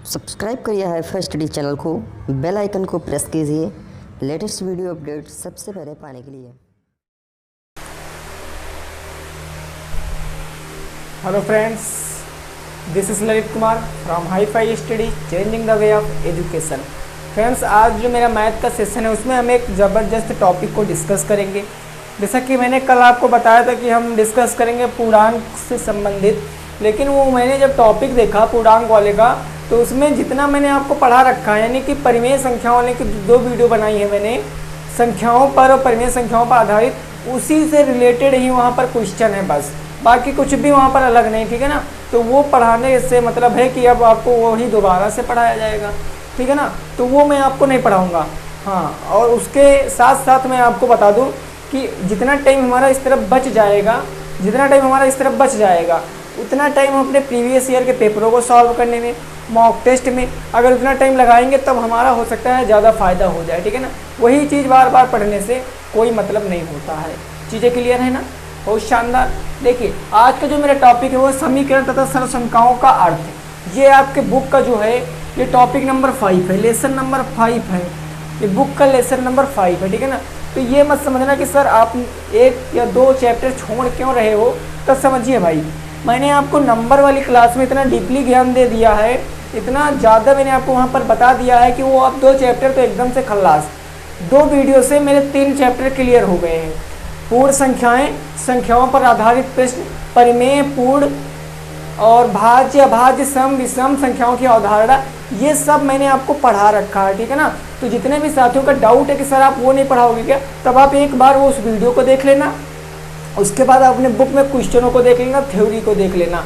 Subscribe करिए HiFi study channel को, bell icon को प्रेस कीजिए लेटेस्ट वीडियो अपडेट सबसे पहले पाने के लिए। Hello friends, this is Lalit Kumar from HiFi study changing the way of education. Friends, आज जो मेरा मैथ का सेशन है उसमें हम एक ज़बरदस्त टॉपिक को डिस्कस करेंगे। जैसा कि मैंने कल आपको बताया था कि हम डिस्कस करेंगे पूर्णांक से संबंधित, लेकिन वो मैंने जब टॉपिक देखा पूर्णांक वाले का तो उसमें जितना मैंने आपको पढ़ा रखा है, यानी कि परिमेय संख्याओं वाले की 2 वीडियो बनाई है मैंने संख्याओं पर और परिमेय संख्याओं पर आधारित, उसी से रिलेटेड ही वहाँ पर क्वेश्चन है, बस बाकी कुछ भी वहाँ पर अलग नहीं। ठीक है ना, तो वो पढ़ाने से मतलब है कि अब आपको वही दोबारा से पढ़ाया जाएगा। ठीक है ना, तो वो मैं आपको नहीं पढ़ाऊँगा। हाँ, और उसके साथ साथ मैं आपको बता दूँ कि जितना टाइम हमारा इस तरफ बच जाएगा उतना टाइम हम अपने प्रीवियस ईयर के पेपरों को सॉल्व करने में, मॉक टेस्ट में अगर उतना टाइम लगाएंगे तब हमारा हो सकता है ज़्यादा फ़ायदा हो जाए। ठीक है ना, वही चीज़ बार बार पढ़ने से कोई मतलब नहीं होता है। चीज़ें क्लियर है ना, बहुत शानदार। देखिए, आज का जो मेरा टॉपिक है वो समीकरण तथा सरलसंख्याओं का अर्थ। ये आपके बुक का जो है ये टॉपिक नंबर 5 है, लेसन नंबर 5 है, ये बुक का लेसन नंबर 5 है। ठीक है ना, तो ये मत समझना कि सर आप 1 या 2 चैप्टर छोड़ क्यों रहे हो, तो समझिए भाई, मैंने आपको नंबर वाली क्लास में इतना डीपली ज्ञान दे दिया है, इतना ज़्यादा मैंने आपको वहाँ पर बता दिया है कि वो अब 2 चैप्टर तो एकदम से खल्लास। 2 वीडियो से मेरे 3 चैप्टर क्लियर हो गए हैं। पूर्ण संख्याएं, संख्याओं पर आधारित प्रश्न, परिमेय, पूर्ण और भाज्य अभाज्य सम विषम संख्याओं की अवधारणा, ये सब मैंने आपको पढ़ा रखा है। ठीक है ना, तो जितने भी साथियों का डाउट है कि सर आप वो नहीं पढ़ाओगे क्या, तब आप एक बार वो उस वीडियो को देख लेना, उसके बाद अपने बुक में क्वेश्चनों को देख लेना, थ्योरी को देख लेना।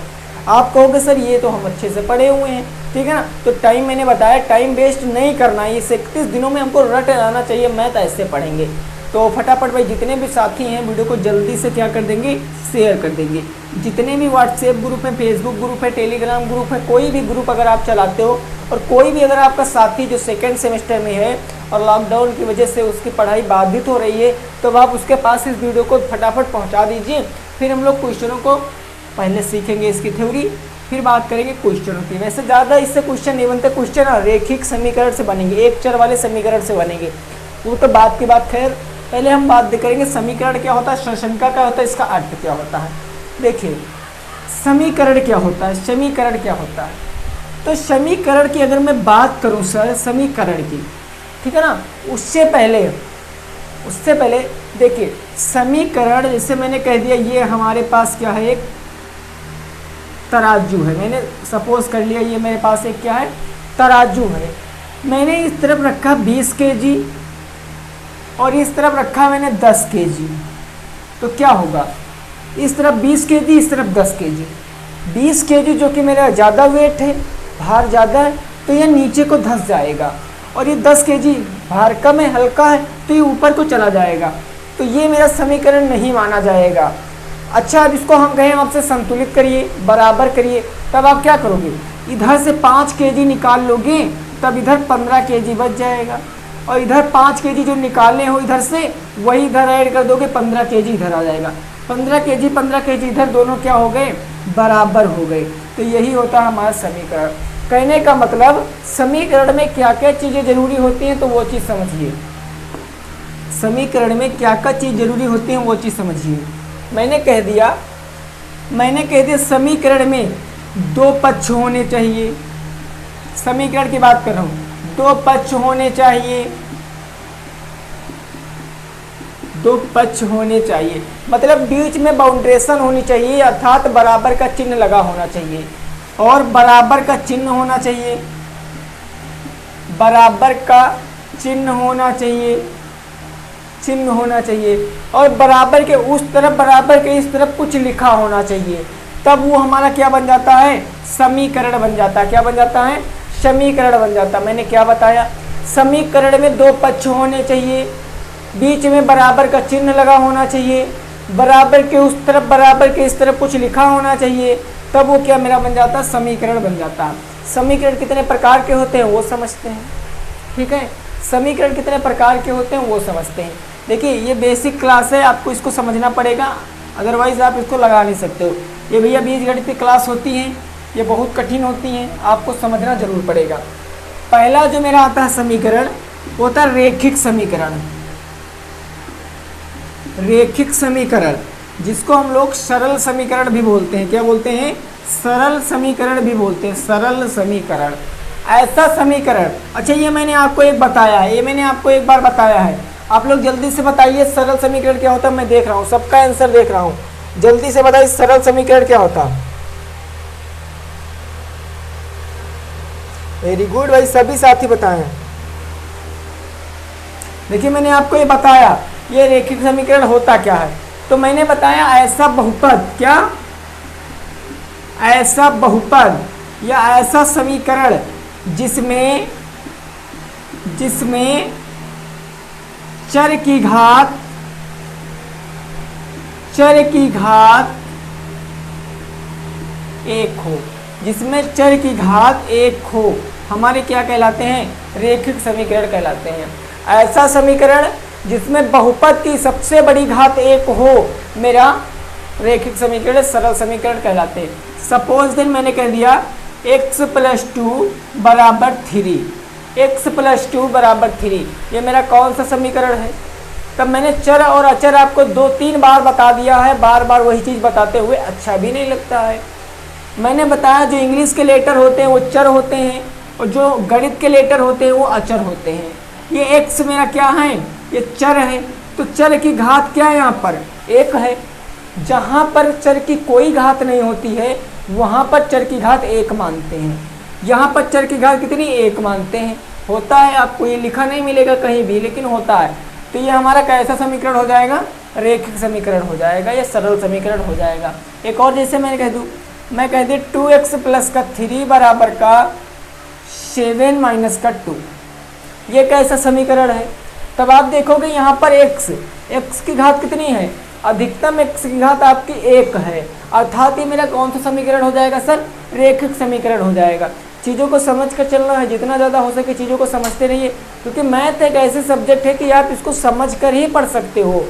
आप कहोगे सर ये तो हम अच्छे से पढ़े हुए हैं। ठीक है ना, तो टाइम मैंने बताया, टाइम वेस्ट नहीं करना है। इस 31 दिनों में हमको रट आना चाहिए, मैथ ऐसे पढ़ेंगे। तो फटाफट भाई जितने भी साथी हैं वीडियो को जल्दी से क्या कर देंगे, शेयर कर देंगे। जितने भी व्हाट्सएप ग्रुप है, फेसबुक ग्रुप है, टेलीग्राम ग्रुप है, कोई भी ग्रुप अगर आप चलाते हो और कोई भी अगर आपका साथी जो 2nd सेमेस्टर में है और लॉकडाउन की वजह से उसकी पढ़ाई बाधित हो रही है, तो आप उसके पास इस वीडियो को फटाफट पहुँचा दीजिए। फिर हम लोग क्वेश्चनों को पहले सीखेंगे, इसकी थ्योरी, फिर बात करेंगे क्वेश्चनों की। वैसे ज़्यादा इससे क्वेश्चन नहीं बनते, क्वेश्चन रेखिक समीकरण से बनेंगे, एक चर वाले समीकरण से बनेंगे, वो तो बात की बात। खैर पहले हम बात करेंगे समीकरण क्या होता है, सरलसंख्या क्या होता है, इसका अर्थ क्या होता है। देखिए, समीकरण क्या होता है, समीकरण क्या होता है, तो समीकरण की अगर मैं बात करूं सर, समीकरण की, ठीक है ना, उससे पहले देखिए समीकरण, जैसे मैंने कह दिया ये हमारे पास क्या है, एक तराजू है। मैंने सपोज कर लिया ये मेरे पास एक क्या है, तराजू है। मैंने इस तरफ रखा 20 kg और इस तरफ रखा मैंने 10 kg, तो क्या होगा, इस तरफ 20 kg, इस तरफ 10 kg। 20 kg जो कि मेरा ज़्यादा वेट है, भार ज़्यादा है, तो ये नीचे को धंस जाएगा, और ये 10 kg भार कम है, हल्का है, तो ये ऊपर को चला जाएगा, तो ये मेरा समीकरण नहीं माना जाएगा। अच्छा, अब इसको हम कहें आपसे संतुलित करिए, बराबर करिए, तब आप क्या करोगे, इधर से 5 kg निकाल लोगे, तब इधर 15 kg बच जाएगा, और इधर 5 kg जो निकालने हो इधर से, वही इधर ऐड कर दोगे, 15 kg इधर आ जाएगा। 15 kg इधर, दोनों क्या हो गए, बराबर हो गए। तो यही होता है हमारा समीकरण। कहने का मतलब समीकरण में क्या क्या चीज़ें जरूरी होती हैं, तो वो चीज़ समझिए। समीकरण में क्या क्या चीज़ जरूरी होती है वो चीज़ समझिए। मैंने कह दिया समीकरण में 2 पक्ष होने चाहिए। समीकरण की बात कर रहा हूँ, 2 पक्ष होने चाहिए, 2 पक्ष होने चाहिए, मतलब बीच में बाउंड्रेशन होनी चाहिए, अर्थात बराबर का चिन्ह लगा होना चाहिए, और बराबर का चिन्ह होना चाहिए, बराबर का चिन्ह होना चाहिए, चिन्ह होना चाहिए, और बराबर के उस तरफ, बराबर के इस तरफ कुछ लिखा होना चाहिए, तब वो हमारा क्या बन जाता है, समीकरण बन जाता है। क्या बन जाता है, समीकरण बन जाता है। मैंने क्या बताया, समीकरण में 2 पक्ष होने चाहिए, बीच में बराबर का चिन्ह लगा होना चाहिए, बराबर के उस तरफ, बराबर के इस तरफ कुछ लिखा होना चाहिए, तब वो क्या मेरा बन जाता है, समीकरण बन जाता है। समीकरण कितने प्रकार के होते हैं वो समझते हैं। ठीक है, समीकरण कितने प्रकार के होते हैं वो समझते हैं। देखिए, ये बेसिक क्लास है, आपको इसको समझना पड़ेगा, अदरवाइज आप इसको लगा नहीं सकते हो। ये भैया बीजगणित की क्लास होती हैं, ये बहुत कठिन होती हैं, आपको समझना जरूर पड़ेगा। पहला जो मेरा आता है समीकरण वो होता है रेखिक समीकरण। रेखिक समीकरण जिसको हम लोग सरल समीकरण भी बोलते हैं। क्या बोलते हैं? सरल समीकरण भी बोलते हैं, सरल समीकरण। ऐसा समीकरण, अच्छा ये मैंने आपको एक बताया है, ये मैंने आपको एक बार बताया है। आप लोग जल्दी से बताइए सरल समीकरण क्या होता है। मैं देख रहा हूँ, सबका आंसर देख रहा हूँ, जल्दी से बताइए सरल समीकरण क्या होता है। वेरी गुड भाई, सभी साथी बताएं। देखिए मैंने आपको ये बताया ये रेखिक समीकरण होता क्या है। तो मैंने बताया ऐसा बहुपद, क्या? ऐसा बहुपद या ऐसा समीकरण जिसमें चर की घात एक हो, जिसमें चर की घात एक हो, हमारे क्या कहलाते हैं? रेखिक समीकरण कहलाते हैं। ऐसा समीकरण जिसमें बहुपद की सबसे बड़ी घात एक हो, मेरा रेखिक समीकरण सरल समीकरण कहलाते हैं। सपोज देन मैंने कह दिया x + 2 = 3, x + 2 = 3, ये मेरा कौन सा समीकरण है? तब मैंने चर और अचर आपको 2-3 बार बता दिया है, बार बार वही चीज़ बताते हुए अच्छा भी नहीं लगता है। मैंने बताया जो इंग्लिश के लेटर होते हैं वो चर होते हैं और जो गणित के लेटर होते हैं वो अचर होते हैं। ये x मेरा क्या है? ये चर है, तो चर की घात क्या है? यहाँ पर एक है। जहाँ पर चर की कोई घात नहीं होती है वहाँ पर चर की घात एक मानते हैं, यहाँ पर चर की घात कितनी? एक मानते हैं। होता है, आपको ये लिखा नहीं मिलेगा कहीं भी, लेकिन होता है। तो ये हमारा कैसा समीकरण हो जाएगा? रेखिक समीकरण हो जाएगा, ये सरल समीकरण हो जाएगा। एक और जैसे मैं कह दूँ, मैं कह दी 2x + 3 = 7 - 2, ये कैसा समीकरण है? तब आप देखोगे यहाँ पर x की घात कितनी है? अधिकतम x की घात आपकी एक है, अर्थात ये मेरा कौन सा समीकरण हो जाएगा सर? रेखिक समीकरण हो जाएगा। चीज़ों को समझ कर चलना है, जितना ज़्यादा हो सके चीज़ों को समझते रहिए, क्योंकि मैथ एक ऐसे सब्जेक्ट है कि आप इसको समझ कर ही पढ़ सकते हो,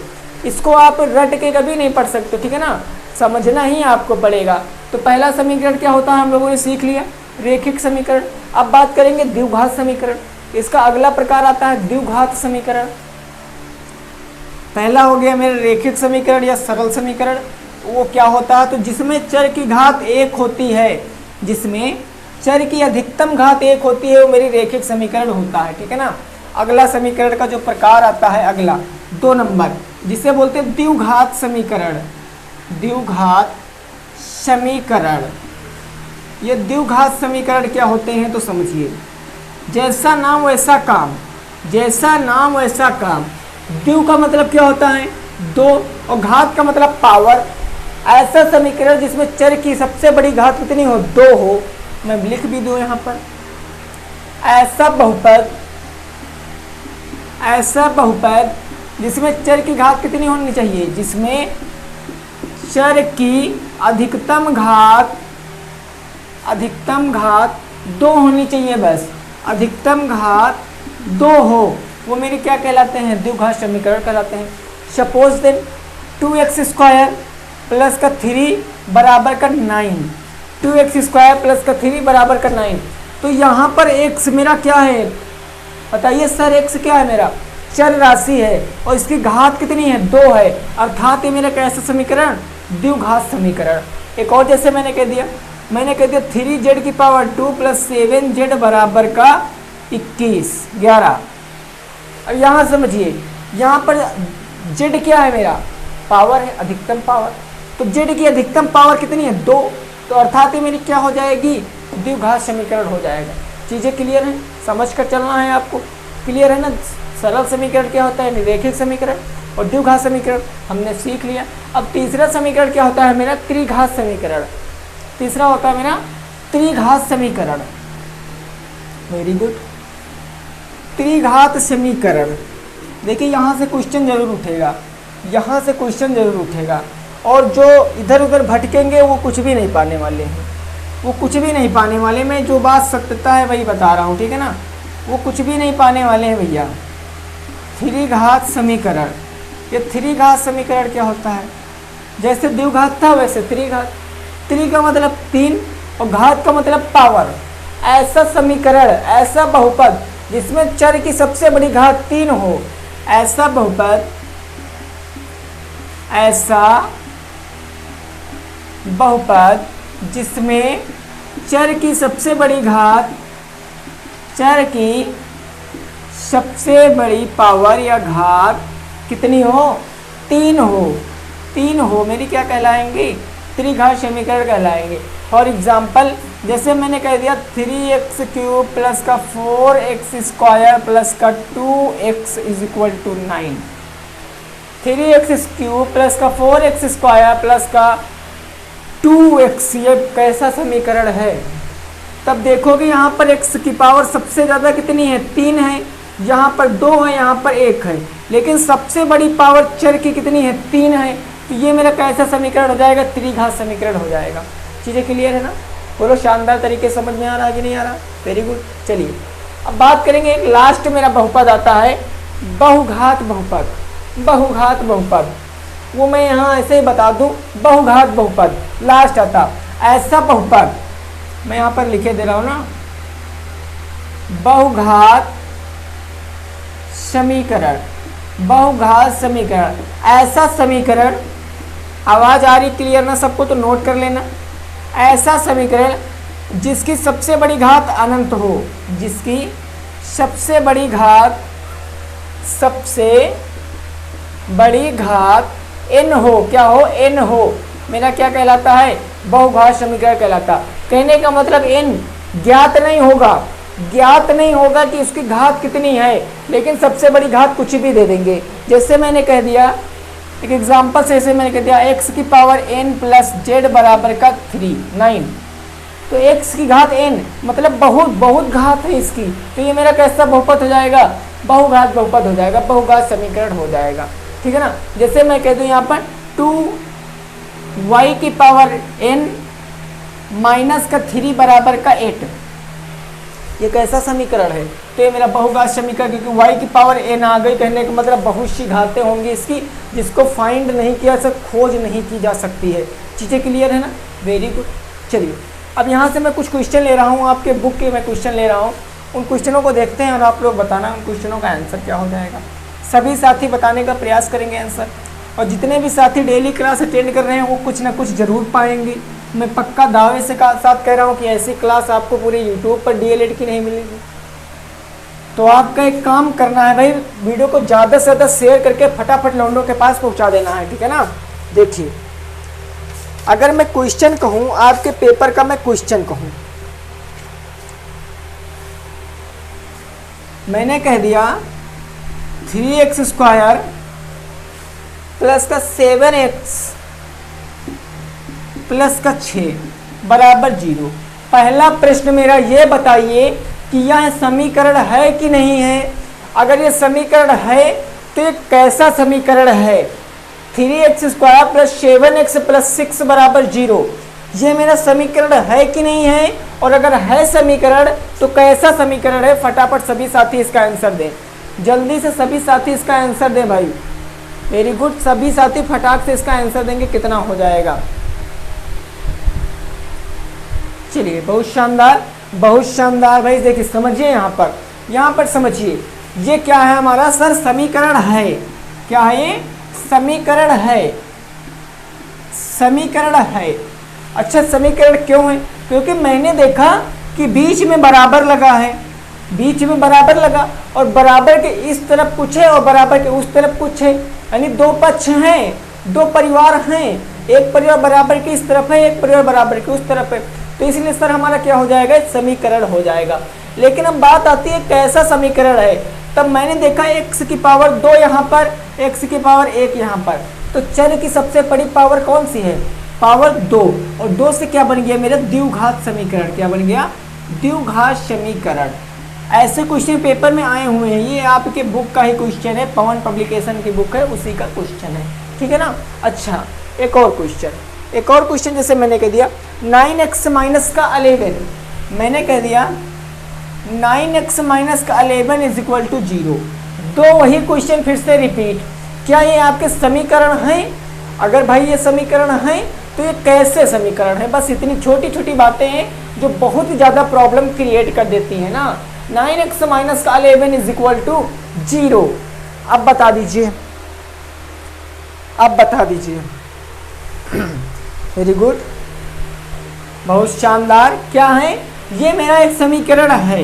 इसको आप रट के कभी नहीं पढ़ सकते, ठीक है ना? समझना ही आपको पड़ेगा। तो पहला समीकरण क्या होता है हम लोगों ने सीख लिया, रेखिक समीकरण। अब बात करेंगे द्विघात समीकरण। इसका अगला प्रकार आता है द्विघात समीकरण। पहला हो गया मेरा रेखिक समीकरण या सरल समीकरण। वो क्या होता है? तो जिसमें चर की घात एक होती है, जिसमें चर की अधिकतम घात एक होती है, वो मेरी रेखिक समीकरण होता है, ठीक है ना? अगला समीकरण का जो प्रकार आता है, अगला 2 नंबर, जिसे बोलते हैं द्विघात समीकरण। द्विघात समीकरण, ये द्विघात समीकरण क्या होते हैं तो समझिए। जैसा नाम वैसा काम, जैसा नाम वैसा काम। द्वि का मतलब क्या होता है? दो, और घात का मतलब पावर। ऐसा समीकरण जिसमें चर की सबसे बड़ी घात कितनी हो? 2 हो। मैं लिख भी दूं यहाँ पर, ऐसा बहुपद जिसमें चर की घात कितनी होनी चाहिए? जिसमें चर की अधिकतम घात 2 होनी चाहिए, बस अधिकतम घात 2 हो, वो मेरे क्या कहलाते हैं? द्विघात समीकरण कहलाते हैं। Suppose then 2x² + 3 = 9, 2x² + 3 = 9। तो यहाँ पर x मेरा क्या है बताइए सर? x क्या है? मेरा चर राशि है और इसकी घात कितनी है? 2 है, अर्थात ये मेरा कैसा समीकरण? द्विघात समीकरण। एक और जैसे मैंने कह दिया 3z² + 2 + 7z = 21, 11। अब यहाँ समझिए, यहाँ पर z क्या है? मेरा पावर है, अधिकतम पावर। तो z की अधिकतम पावर कितनी है? 2, तो अर्थात ये मेरी क्या हो जाएगी? द्विघात समीकरण हो जाएगा। चीज़ें क्लियर हैं? समझ कर चलना है आपको, क्लियर है ना? सरल समीकरण क्या होता है? रेखिक समीकरण। और द्विघात समीकरण हमने सीख लिया। अब तीसरा समीकरण क्या होता है? मेरा त्रिघात समीकरण। तीसरा होता है मेरा त्रिघात समीकरण। वेरी गुड, त्रिघात समीकरण। देखिए यहाँ से क्वेश्चन जरूर उठेगा, यहाँ से क्वेश्चन जरूर उठेगा, और जो इधर उधर भटकेंगे वो कुछ भी नहीं पाने वाले हैं, वो कुछ भी नहीं पाने वाले। मैं जो बात सत्यता है वही बता रहा हूँ, ठीक है ना? वो कुछ भी नहीं पाने वाले हैं भैया। त्रिघात समीकरण, ये त्रिघात समीकरण क्या होता है? जैसे द्विघात था वैसे त्रिघात। त्रि का मतलब 3 और घात का मतलब पावर। ऐसा समीकरण, ऐसा बहुपद जिसमें चर की सबसे बड़ी घात 3 हो, ऐसा बहुपद, ऐसा बहुपद जिसमें चर की सबसे बड़ी घात, चर की सबसे बड़ी पावर या घात कितनी हो, 3 हो, 3 हो, मेरी क्या कहलाएंगी, त्रिघात समीकरण कहलाएंगे। फॉर एग्जाम्पल जैसे मैंने कह दिया 3x क्यूब प्लस का 4x स्क्वायर प्लस का 2x is equal to 9। 3x cube plus का 4x स्क्वायर प्लस का 2x, ये कैसा समीकरण है। तब देखोगे यहाँ पर x की पावर सबसे ज़्यादा कितनी है, 3 है, यहाँ पर 2 है, यहाँ पर 1 है, लेकिन सबसे बड़ी पावर चर की कितनी है, 3 है। तो ये मेरा कैसा समीकरण हो जाएगा, त्रिघात समीकरण हो जाएगा। चीज़ें क्लियर है ना, बोलो शानदार तरीके से समझ में आ रहा है कि नहीं आ रहा, वेरी गुड। चलिए अब बात करेंगे, एक लास्ट मेरा बहुपद आता है, बहुघात बहुपद। बहुघात बहुपद वो मैं यहाँ ऐसे ही बता दूँ, बहुघात बहुपद लास्ट आता, ऐसा बहुपद मैं यहाँ पर लिखे दे रहा हूँ ना, बहुघात समीकरण, बहुघात समीकरण, ऐसा समीकरण, आवाज आ रही क्लियर ना सबको, तो नोट कर लेना। ऐसा समीकरण जिसकी सबसे बड़ी घात अनंत हो, जिसकी सबसे बड़ी घात, सबसे बड़ी घात n हो, क्या हो, n हो, मेरा क्या कहलाता है, बहुघात समीकरण कहलाता। कहने का मतलब n ज्ञात नहीं होगा, ज्ञात नहीं होगा कि उसकी घात कितनी है, लेकिन सबसे बड़ी घात कुछ भी दे देंगे। जैसे मैंने कह दिया एक एग्जांपल से, ऐसे मैंने कह दिया x की पावर n प्लस z बराबर का 3, 9, तो x की घात n मतलब बहुत बहुत घात है इसकी, तो ये मेरा कैसा बहुपद हो जाएगा, बहुघात बहुपद हो जाएगा, बहुघात समीकरण हो जाएगा, ठीक है ना। जैसे मैं कह दूँ यहाँ पर 2y की पावर n माइनस का 3 बराबर का 8, ये कैसा समीकरण है, तो ये मेरा बहुघात समीकरण, क्योंकि y की पावर n आ गई, कहने का मतलब बहुत सी घातें होंगी इसकी, जिसको फाइंड नहीं किया जा सकता, खोज नहीं की जा सकती है। चीज़ें क्लियर है ना, वेरी गुड। चलिए अब यहाँ से मैं कुछ क्वेश्चन ले रहा हूँ, आपके बुक के मैं क्वेश्चन ले रहा हूँ, उन क्वेश्चनों को देखते हैं और आप लोग बताना उन क्वेश्चनों का आंसर क्या हो जाएगा। सभी साथी बताने का प्रयास करेंगे आंसर, और जितने भी साथी डेली क्लास अटेंड कर रहे हैं वो कुछ ना कुछ ज़रूर पाएंगे। मैं पक्का दावे से साथ कह रहा हूँ कि ऐसी क्लास आपको पूरे यूट्यूब पर DLED की नहीं मिलेगी। तो आपका एक काम करना है भाई, वीडियो को ज़्यादा से ज़्यादा शेयर करके फटाफट लौंडों के पास पहुँचा देना है, ठीक है ना। देखिए अगर मैं क्वेश्चन कहूँ, आपके पेपर का मैं क्वेश्चन कहूँ, मैंने कह दिया 3x स्क्वायर प्लस का 7x प्लस का 6 बराबर 0। पहला प्रश्न मेरा ये बताइए कि यह समीकरण है कि नहीं है। अगर ये समीकरण है तो ये कैसा समीकरण है, 3x square plus 7x plus 6 बराबर 0, ये मेरा समीकरण है कि नहीं है। और अगर है समीकरण तो कैसा समीकरण है, फटाफट सभी साथी इसका आंसर दें, जल्दी से सभी साथी इसका आंसर दें भाई, वेरी गुड। सभी साथी फटाक से इसका आंसर देंगे, कितना हो जाएगा। चलिए बहुत शानदार, बहुत शानदार भाई। देखिए समझिए यहाँ पर समझिए, ये क्या है हमारा सर, समीकरण है। क्या है ये, समीकरण है, समीकरण है। अच्छा समीकरण क्यों है, क्योंकि मैंने देखा कि बीच में बराबर लगा है, बीच में बराबर लगा, और बराबर के इस तरफ कुछ है और बराबर के उस तरफ कुछ है, यानी दो पक्ष हैं, दो परिवार हैं, एक परिवार बराबर के इस तरफ है, एक परिवार बराबर के उस तरफ है, तो इसलिए सर हमारा क्या हो जाएगा, समीकरण हो जाएगा। लेकिन अब बात आती है कैसा समीकरण है, तब मैंने देखा x की पावर 2 यहाँ पर, x की पावर 1 यहाँ पर, तो चर की सबसे बड़ी पावर कौन सी है, पावर 2, और 2 से क्या बन गया मेरा, द्विघात समीकरण। क्या बन गया, द्विघात समीकरण। ऐसे क्वेश्चन पेपर में आए हुए हैं, ये आपके बुक का ही क्वेश्चन है, पवन पब्लिकेशन की बुक है, उसी का क्वेश्चन है, ठीक है ना। अच्छा एक और क्वेश्चन, जैसे मैंने कह दिया 9x माइनस का 11, मैंने कह दिया 9x माइनस का 11 इज इक्वल टू 0। तो वही क्वेश्चन फिर से रिपीट, क्या ये आपके समीकरण हैं। अगर भाई ये समीकरण हैं तो ये कैसे समीकरण है? बस इतनी छोटी छोटी बातें हैं जो बहुत ही ज़्यादा प्रॉब्लम क्रिएट कर देती हैं ना। 9x माइनस का 11 इज इक्वल टू 0। अब बता दीजिए, अब बता दीजिए। वेरी गुड, बहुत शानदार। क्या है? ये मेरा एक समीकरण है,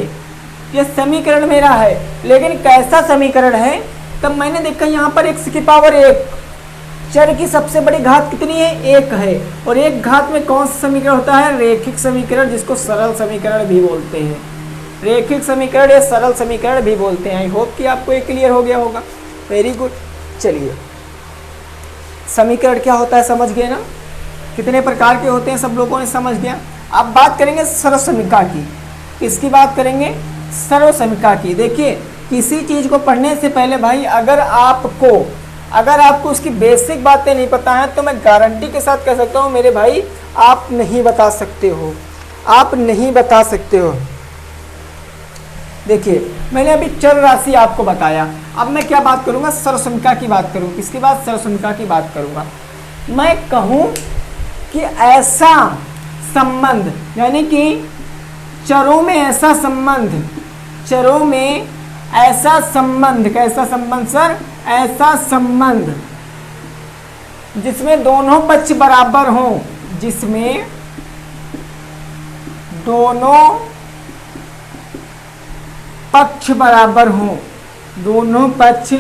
ये समीकरण मेरा है, लेकिन कैसा समीकरण है? तब मैंने देखा यहाँ पर x की पावर 1, चर की सबसे बड़ी घात कितनी है? 1 है। और एक घात में कौन सा समीकरण होता है? रेखिक समीकरण, जिसको सरल समीकरण भी बोलते हैं। रेखिक समीकरण या सरल समीकरण भी बोलते हैं। आई होप कि आपको ये क्लियर हो गया होगा। Very good. चलिए, समीकरण क्या होता है समझ गए ना? कितने प्रकार के होते हैं सब लोगों ने समझ लिया। अब बात करेंगे सर्वसमीका की। किसकी बात करेंगे? सर्वसमीका की। देखिए, किसी चीज़ को पढ़ने से पहले भाई अगर आपको उसकी बेसिक बातें नहीं पता है तो मैं गारंटी के साथ कह सकता हूँ मेरे भाई आप नहीं बता सकते हो, आप नहीं बता सकते हो। देखिए, मैंने अभी चर राशि आपको बताया। अब मैं क्या बात करूँगा? सर्वसमीका की बात करूँ। किसकी बात? सर्वसमीका की बात करूँगा। मैं कहूँ कि ऐसा संबंध, यानी कि चरों में ऐसा संबंध, चरों में ऐसा संबंध, कैसा संबंध सर? ऐसा संबंध जिसमें दोनों पक्ष बराबर हों, जिसमें दोनों पक्ष बराबर हों, दोनों पक्ष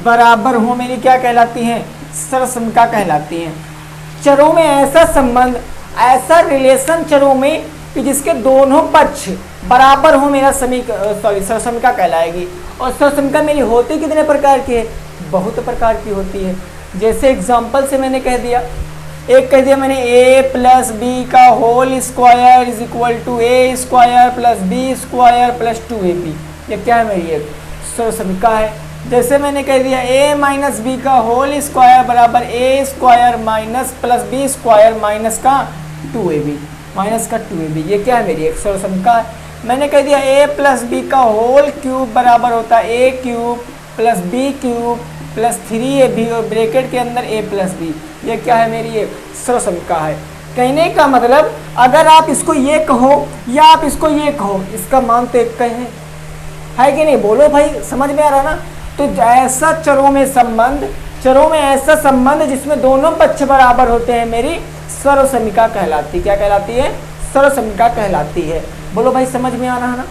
बराबर हों, मेरी क्या कहलाती हैं? सर्वसमीका कहलाती हैं। चरों में ऐसा संबंध, ऐसा रिलेशन चरों में कि जिसके दोनों पक्ष बराबर हो, मेरा सर्वसमीका कहलाएगी। और सर्वसमीका मेरी होती कितने प्रकार की है? बहुत प्रकार की होती है। जैसे एग्जांपल से मैंने कह दिया, एक कह दिया मैंने a प्लस बी का whole square is equal to a square plus B square plus 2ab। ये क्या है? मेरी एक सर्वसमीका है। जैसे मैंने कह दिया a माइनस बी का होल स्क्वायर बराबर A square minus plus B square minus का 2ab, माइनस का 2ab। ये क्या है? मेरी एक सर्वसमीका है। मैंने कह दिया a प्लस बी का होल क्यूब बराबर होता है a cube plus b cube plus 3ab और ब्रैकेट के अंदर a प्लस बी। ये क्या है? मेरी एक सर्वसमीका है। कहने का मतलब अगर आप इसको ये कहो या आप इसको ये कहो, इसका मान तो एक है कि नहीं? बोलो भाई, समझ में आ रहा ना? तो ऐसा चरों में संबंध, चरों में ऐसा संबंध जिसमें दोनों पक्ष बराबर होते हैं, मेरी सर्वसमीका कहलाती। क्या कहलाती है? सर्वसमीका कहलाती है। बोलो भाई, समझ में आ रहा है ना?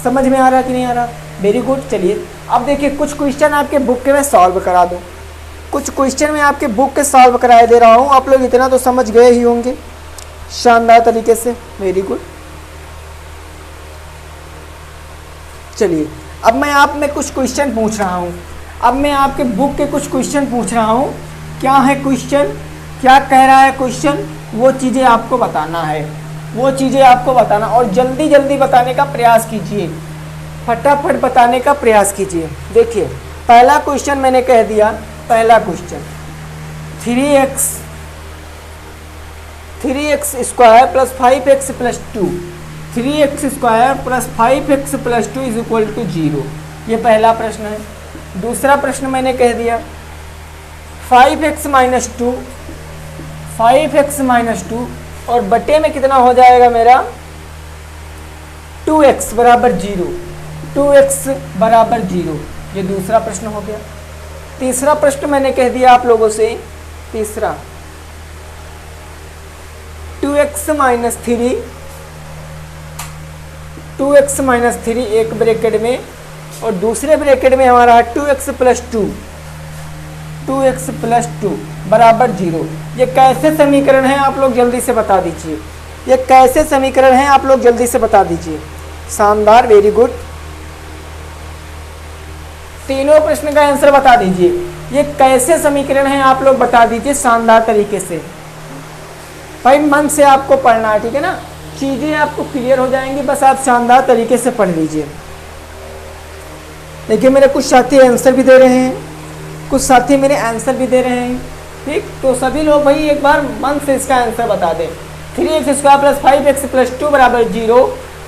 समझ में आ रहा कि नहीं आ रहा? Very good. चलिए, अब देखिए कुछ क्वेश्चन आपके बुक के मैं सॉल्व करा दूँ। कुछ क्वेश्चन मैं आपके बुक के सॉल्व कराए दे रहा हूँ। आप लोग इतना तो समझ गए ही होंगे शानदार तरीके से। Very good. चलिए, अब मैं आप में कुछ क्वेश्चन पूछ रहा हूँ। अब मैं आपके बुक के कुछ क्वेश्चन पूछ रहा हूँ। क्या है क्वेश्चन? क्या कह रहा है क्वेश्चन? वो चीज़ें आपको बताना है, वो चीज़ें आपको बताना, और जल्दी जल्दी बताने का प्रयास कीजिए, फटाफट बताने का प्रयास कीजिए। देखिए, पहला क्वेश्चन मैंने कह दिया, पहला question 3x square plus 5x plus 2, 3x square plus 5x plus 2 is equal to 0। ये पहला प्रश्न है। दूसरा प्रश्न मैंने कह दिया 5x माइनस 2, 5x माइनस 2 और बटे में कितना हो जाएगा मेरा? 2x बराबर 0, 2x बराबर 0। ये दूसरा प्रश्न हो गया। तीसरा प्रश्न मैंने कह दिया आप लोगों से, तीसरा 2x माइनस 3, 2x माइनस 3 एक ब्रैकेट में, और दूसरे ब्रैकेट में हमारा है 2x प्लस 2, 2x प्लस 2 बराबर 0। ये कैसे समीकरण है आप लोग जल्दी से बता दीजिए। ये कैसे समीकरण है आप लोग जल्दी से बता दीजिए। शानदार, वेरी गुड। तीनों प्रश्न का आंसर बता दीजिए। ये कैसे समीकरण है आप लोग बता दीजिए शानदार तरीके से। भाई मन से आपको पढ़ना है, ठीक है ना? चीज़ें आपको क्लियर हो जाएंगी, बस आप शानदार तरीके से पढ़ लीजिए। देखिए, मेरे कुछ साथी आंसर भी दे रहे हैं, कुछ साथी मेरे आंसर भी दे रहे हैं। ठीक, तो सभी लोग भाई एक बार मन से इसका आंसर बता दें। 3x square plus 5x plus 2 बराबर 0,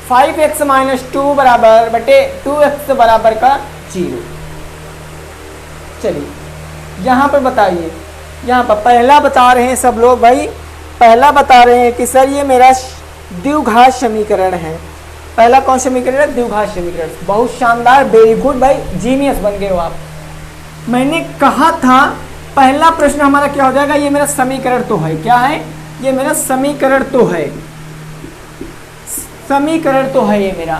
5x माइनस 2 बराबर बटे 2x बराबर का 0। चलिए, यहाँ पर बताइए यहाँ पर पहला बता रहे हैं सब लोग भाई, पहला बता रहे हैं कि सर ये मेरा द्विघात समीकरण है। पहला कौन समीकरण है? द्विघात समीकरण। बहुत शानदार, वेरी गुड भाई, जीनियस बन गए हो आप। मैंने कहा था पहला प्रश्न हमारा क्या हो जाएगा, ये मेरा समीकरण तो है। क्या है? ये मेरा समीकरण तो है, समीकरण तो है ये मेरा,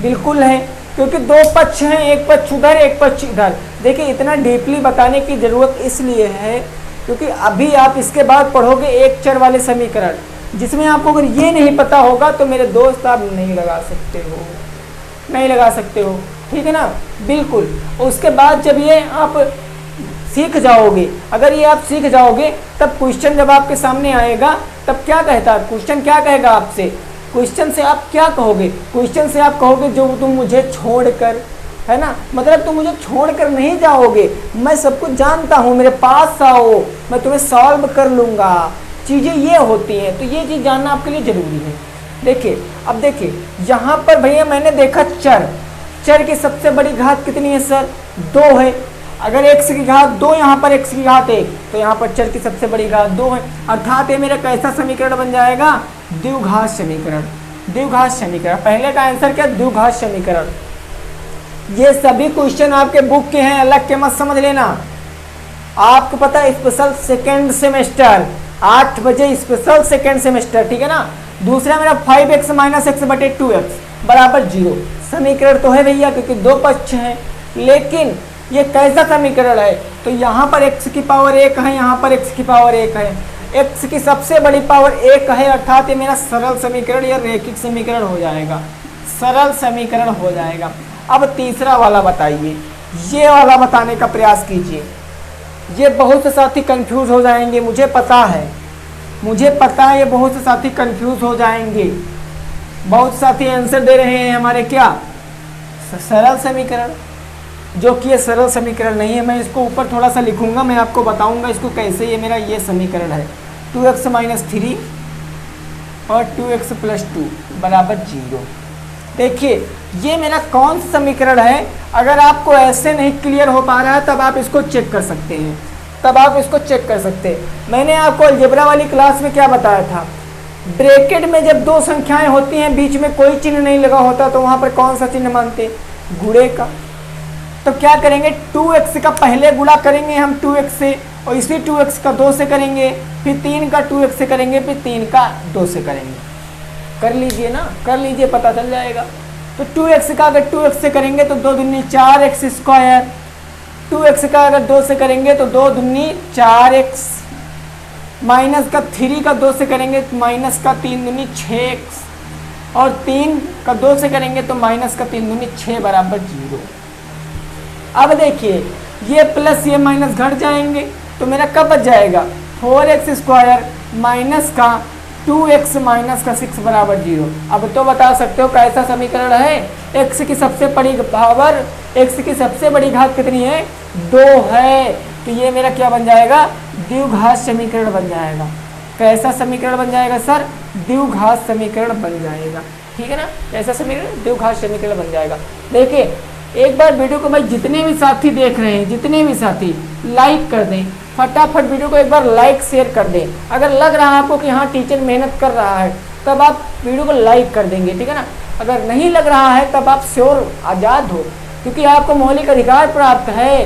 बिल्कुल है, क्योंकि दो पक्ष हैं, एक पक्ष उधर एक पक्ष इधर। देखिए इतना डीपली बताने की जरूरत इसलिए है क्योंकि अभी आप इसके बाद पढ़ोगे एक चर वाले समीकरण, जिसमें आपको अगर ये नहीं पता होगा तो मेरे दोस्त आप नहीं लगा सकते हो, नहीं लगा सकते हो, ठीक है ना, बिल्कुल। उसके बाद जब ये आप सीख जाओगे, अगर ये आप सीख जाओगे तब क्वेश्चन जब आपके सामने आएगा तब क्या कहता है क्वेश्चन, क्या कहेगा आपसे, क्वेश्चन से आप क्या कहोगे, क्वेश्चन से आप कहोगे जो तुम मुझे छोड़कर, है ना, मतलब तुम मुझे छोड़कर नहीं जाओगे, मैं सब कुछ जानता हूँ, मेरे पास आओ, मैं तुम्हें सॉल्व कर लूँगा। चीज़ें ये होती हैं, तो ये चीज़ जानना आपके लिए ज़रूरी है। देखिए अब देखिए यहाँ पर भैया मैंने देखा चर, चर की सबसे बड़ी घात कितनी है सर? 2 है। अगर x की घात 2, यहाँ पर x की घात 1, तो यहाँ पर चर की सबसे बड़ी घात 2 है, अर्थात ये मेरा कैसा समीकरण बन जाएगा? द्विघात समीकरण। द्विघात समीकरण, पहले का आंसर क्या? द्विघात समीकरण। ये सभी क्वेश्चन आपके बुक के हैं, अलग के मत समझ लेना। आपको पता है स्पेशल सेकेंड सेमेस्टर 8 बजे, स्पेशल सेकेंड सेमेस्टर, ठीक है ना। दूसरा मेरा 5x - x बटे 2x बराबर 0, समीकरण तो है भैया, क्योंकि दो पक्ष हैं। लेकिन ये कैसा समीकरण है? तो यहाँ पर x की पावर 1 है, यहाँ पर x की पावर 1 है, x की सबसे बड़ी पावर 1 है, अर्थात ये मेरा सरल समीकरण या रैखिक समीकरण हो जाएगा, सरल समीकरण हो जाएगा। अब तीसरा वाला बताइए, ये वाला बताने का प्रयास कीजिए। ये बहुत से साथी कंफ्यूज हो जाएंगे, मुझे पता है, मुझे पता है, ये बहुत से साथी कंफ्यूज हो जाएंगे। बहुत साथी आंसर दे रहे हैं हमारे क्या? सरल समीकरण, जो कि ये सरल समीकरण नहीं है। मैं इसको ऊपर थोड़ा सा लिखूंगा, मैं आपको बताऊंगा इसको कैसे। ये मेरा ये समीकरण है 2x - 3 और 2x + 2 बराबर 0। देखिए ये मेरा कौन सा समीकरण है? अगर आपको ऐसे नहीं क्लियर हो पा रहा है तब आप इसको चेक कर सकते हैं, तब आप इसको चेक कर सकते हैं। मैंने आपको अलजेब्रा वाली क्लास में क्या बताया था? ब्रैकेट में जब दो संख्याएं होती हैं, बीच में कोई चिन्ह नहीं लगा होता, तो वहाँ पर कौन सा चिन्ह मानते? गुणे का। तो क्या करेंगे? 2x का पहले गुणा करेंगे हम 2x से, और इसी 2x का 2 से करेंगे, फिर 3 का 2x से करेंगे, फिर 3 का 2 से करेंगे। कर लीजिए ना, कर लीजिए, पता चल जाएगा। तो 2x का अगर 2x से करेंगे तो 2 दूनी 4x², 2x का अगर 2 से करेंगे तो 2 दूनी 4x, माइनस का 3 का 2 से करेंगे तो माइनस का 3 दूनी 6x, और 3 का 2 से करेंगे तो माइनस का 3 दूनी 6 बराबर 0। अब देखिए ये प्लस ये माइनस घट जाएंगे, तो मेरा कब बच जाएगा? 4x² माइनस का 2x माइनस का 6 बराबर 0। अब तो बता सकते हो कैसा समीकरण है? x की सबसे बड़ी पावर, x की सबसे बड़ी घात कितनी है? 2 है। तो ये मेरा क्या बन जाएगा? द्विघात समीकरण बन जाएगा। कैसा समीकरण बन जाएगा सर? द्विघात समीकरण बन जाएगा, ठीक है ना। कैसा समीकरण? द्विघात समीकरण बन जाएगा। देखिए एक बार वीडियो को भाई जितने भी साथी देख रहे हैं, जितने भी साथी लाइक कर दें, फटाफट वीडियो को एक बार लाइक शेयर कर दें। अगर लग रहा है आपको कि हाँ टीचर मेहनत कर रहा है, तब आप वीडियो को लाइक कर देंगे, ठीक है ना। अगर नहीं लग रहा है तब आप श्योर आज़ाद हो, क्योंकि आपको मौलिक अधिकार प्राप्त है।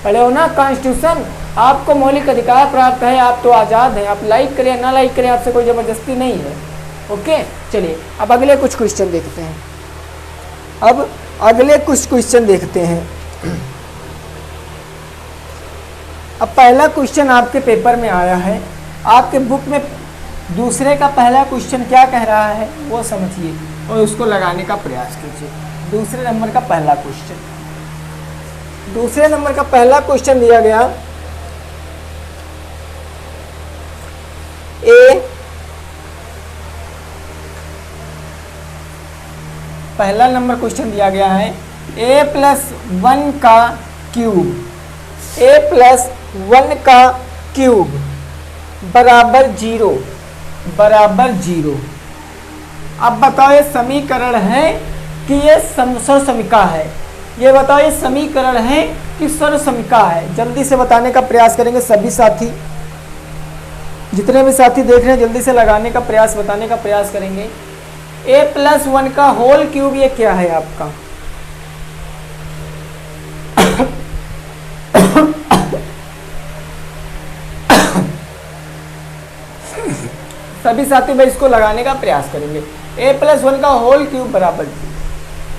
पढ़े हो ना कॉन्स्टिट्यूशन, आपको मौलिक अधिकार प्राप्त है, आप तो आज़ाद हैं। आप लाइक करें ना लाइक करें, आपसे कोई ज़बरदस्ती नहीं है। ओके चलिए अब अगले कुछ क्वेश्चन देखते हैं। अब अगले कुछ क्वेश्चन देखते हैं। अब पहला क्वेश्चन आपके पेपर में आया है, आपके बुक में दूसरे का पहला क्वेश्चन क्या कह रहा है वो समझिए और उसको लगाने का प्रयास कीजिए। दूसरे नंबर का पहला क्वेश्चन, दूसरे नंबर का पहला क्वेश्चन दिया गया पहला नंबर क्वेश्चन दिया गया है a+1 का क्यूब, a+1 का क्यूब बराबर 0, बराबर 0। अब बताओ ये समीकरण है कि ये सर्वसमिका है? ये बताओ ये समीकरण है कि सर्वसमिका है? जल्दी से बताने का प्रयास करेंगे सभी साथी। जितने भी साथी देख रहे हैं जल्दी से लगाने का प्रयास, बताने का प्रयास करेंगे। a+1 का होल क्यूब ये क्या है आपका? सभी साथी भाई इसको लगाने का प्रयास करेंगे। a+1 का होल क्यूब बराबर,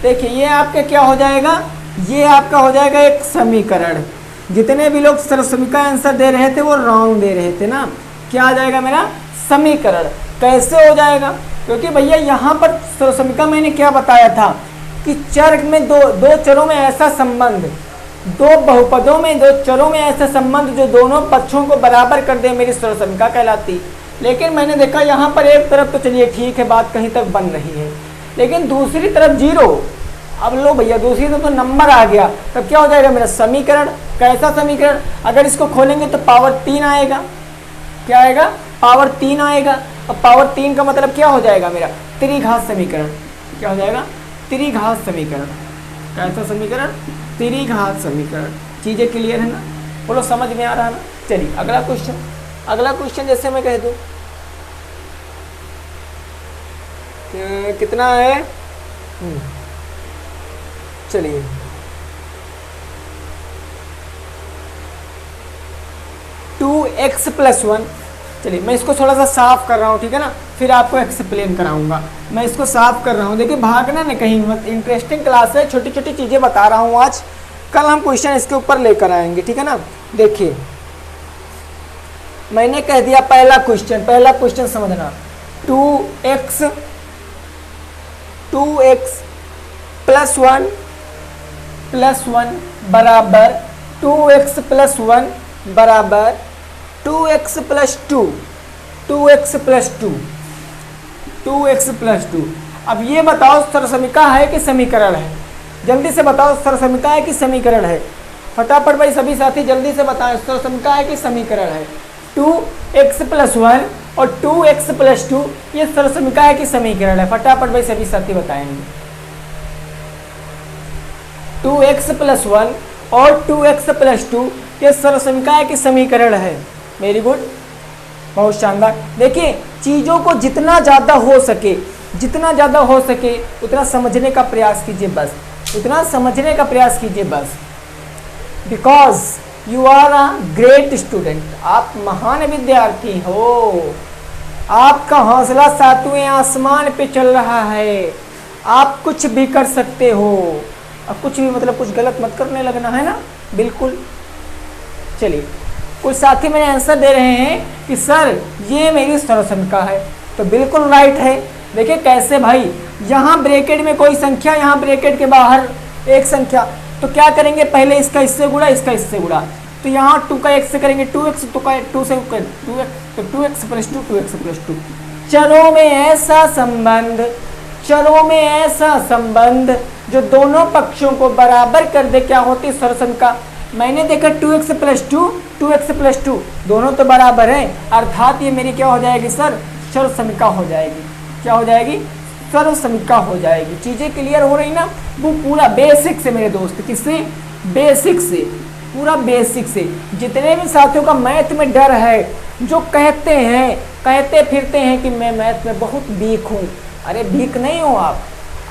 देखिए ये आपके क्या हो जाएगा, ये आपका हो जाएगा एक समीकरण। जितने भी लोग सरसमी का आंसर दे रहे थे वो रॉन्ग दे रहे थे ना, क्या आ जाएगा मेरा समीकरण। कैसे हो जाएगा? क्योंकि भैया यहाँ पर सरसमी का मैंने क्या बताया था कि चर में दो चरों में ऐसा संबंध, दो बहुपदों में दो चरों में ऐसा संबंध जो दोनों पक्षों को बराबर कर दे मेरी सरसमिका कहलाती। लेकिन मैंने देखा यहाँ पर एक तरफ तो चलिए ठीक है, बात कहीं तक बन रही है, लेकिन दूसरी तरफ जीरो। अब लो भैया दूसरी तरफ तो नंबर आ गया, तब क्या हो जाएगा मेरा समीकरण। कैसा समीकरण? अगर इसको खोलेंगे तो पावर 3 आएगा। क्या आएगा? पावर 3 आएगा। अब पावर 3 का मतलब क्या हो जाएगा मेरा? त्रिघात समीकरण। क्या हो जाएगा? त्रिघात समीकरण। कैसा समीकरण? त्रिघात समीकरण। चीजें क्लियर है ना? बोलो समझ में आ रहा है ना? चलिए अगला क्वेश्चन। अगला क्वेश्चन जैसे मैं कह दूं कितना है, चलिए 2x+1। चलिए मैं इसको थोड़ा सा साफ कर रहा हूँ, ठीक है ना, फिर आपको एक्सप्लेन कराऊंगा। मैं इसको साफ कर रहा हूँ, देखिए भागना नहीं कहीं मत, इंटरेस्टिंग क्लास है, छोटी छोटी चीज़ें बता रहा हूँ आज, कल हम क्वेश्चन इसके ऊपर लेकर आएंगे, ठीक है ना। देखिए मैंने कह दिया पहला क्वेश्चन समझना, 2x +1 बराबर 2x+1 बराबर 2x+2। अब ये बताओ सरसमिका है कि समीकरण है? जल्दी से बताओ सरसमिका है कि समीकरण है? फटाफट भाई सभी साथी जल्दी से बताएं, सरसमिका है कि समीकरण है? 2x+1 और 2x+2 ये सरसमिका है कि समीकरण है? फटाफट भाई सभी साथी बताएंगे। 2x+1 और 2x+2 ये सरसमिका है कि समीकरण है? वेरी गुड, बहुत शानदार। देखिए चीज़ों को जितना ज़्यादा हो सके उतना समझने का प्रयास कीजिए बस, उतना समझने का प्रयास कीजिए बस। Because you are a great student, आप महान विद्यार्थी हो, आपका हौसला 7वें आसमान पे चल रहा है, आप कुछ भी कर सकते हो। अब कुछ भी मतलब कुछ गलत मत करने लगना है ना, बिल्कुल। चलिए कुछ साथी मेरे आंसर दे रहे हैं कि सर ये मेरी सरसमिका है, तो बिल्कुल राइट है। देखिए कैसे भाई, यहाँ ब्रैकेट में कोई संख्या, यहाँ ब्रैकेट के बाहर एक संख्या, तो क्या करेंगे पहले इसका इससे गुणा, इसका इससे गुणा, तो यहाँ 2 का 1 से करेंगे 2x, 2 का 2 से 2x, तो 2x+2 चरों में ऐसा संबंध जो दोनों पक्षों को बराबर कर दे, क्या होती है सरसमिका। मैंने देखा 2x+2 दोनों तो बराबर हैं, अर्थात ये मेरी क्या हो जाएगी सर? सरसमिका हो जाएगी। क्या हो जाएगी? सरसमिका हो जाएगी। चीज़ें क्लियर हो रही ना? वो पूरा बेसिक से मेरे दोस्त, किससे? बेसिक से, पूरा बेसिक से। जितने भी साथियों का मैथ में डर है, जो कहते फिरते हैं कि मैं मैथ में बहुत वीक हूँ, अरे वीक नहीं हो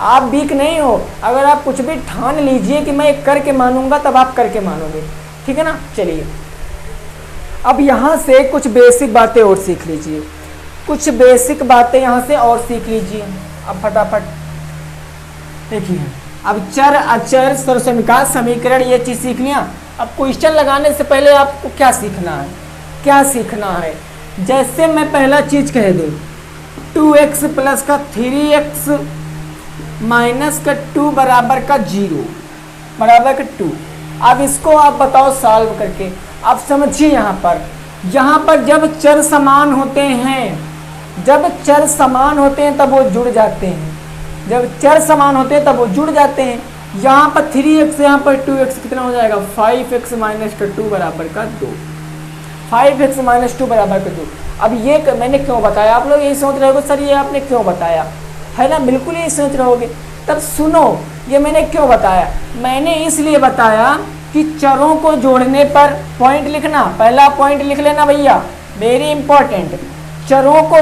आप वीक नहीं हो। अगर आप कुछ भी ठान लीजिए कि मैं करके मानूंगा, तब आप करके मानोगे, ठीक है ना। चलिए अब यहाँ से कुछ बेसिक बातें और सीख लीजिए, कुछ बेसिक बातें यहाँ से और सीख लीजिए। अब फटाफट देखिए, अब चर अचर सरसमिका समीकरण ये चीज़ सीख लिया। अब क्वेश्चन लगाने से पहले आपको क्या सीखना है? जैसे मैं पहला चीज कह दूं 2x प्लस का 3x माइनस का 2 बराबर का 0 बराबर का 2। अब इसको आप बताओ सॉल्व करके। आप समझिए यहाँ पर जब चर समान होते हैं तब वो जुड़ जाते हैं। यहाँ पर 3x यहाँ पर 2x कितना हो जाएगा? 5x माइनस का 2 बराबर का 2। 5x माइनस 2 बराबर का 2। अब ये मैंने क्यों बताया? आप लोग यही सोच रहे हो सर ये आपने क्यों बताया, है ना? बिल्कुल यही सोच रहे होगे। तब सुनो, ये मैंने क्यों बताया? मैंने इसलिए बताया कि चरों को जोड़ने पर पॉइंट लिखना, पहला पॉइंट लिख लेना भैया, वेरी इंपॉर्टेंट, चरों को